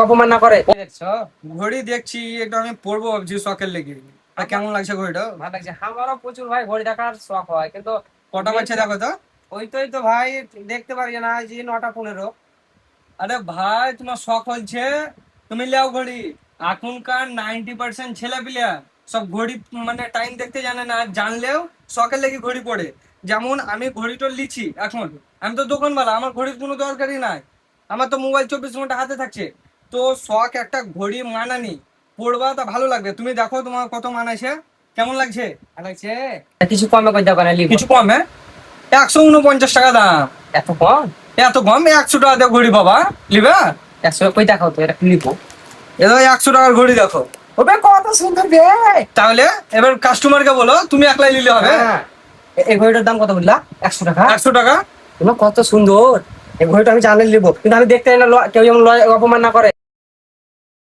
অপমান না করে। দেখছো ঘড়ি দেখছি, একটু আমি পরবো ভাবছি শখের লেগে। আর কেমন লাগছে ঘড়িটা? ভালো লাগছে, আমারও প্রচুর ভাই ঘড়ি দেখার শখ হয়, কিন্তু কটা বাজছে দেখো তো। ওই তো ভাই দেখতে পারি না, যে 9টা 15। আরে ভাই, তোমার শখ হচ্ছে, তুমি লেও ঘড়ি। এখনকার 90% ছেলে পিলে সব ঘড়ি মানে টাইম দেখতে জানে না, আর জানলেও শখের লেগে ঘড়ি পড়ে। যেমন আমি ঘড়িটা লিছি এখন, আমি তো দোকানওয়ালা, আমার ঘড়ির কোনো দরকারই নাই। আমার তো মোবাইল 24 ঘন্টা হাতে থাকছে। তো শখ একটা ঘড়ি মানানি, পড়বা তা ভালো লাগবে। তুমি দেখো তোমার কত মানাইছে, কেমন লাগছে? ভালো লাগছে, কিছু কমে করে দোকানে লিব। কিছু কমে? 149 টাকা দাম। এত কম? এত কম? 100 টাকা দিয়ে ঘড়ি বাবা লিবে? 100 কই দেখাও তো, এটা লিবো। এবার 100 টাকার ঘড়ি দেখো। ওবে কত সুন্দর বে। তাহলে এবার কাস্টমারকে বলো তুমি একলাই নিলে হবে। হ্যাঁ, এই ঘড়িটার দাম কত বললা? 100 টাকা? 100 টাকা। কত সুন্দর এই ঘড়িটা, আমি জানলে লিবো, কিন্তু আমি দেখতে চাই না কেউ যেমন অপমান না করে।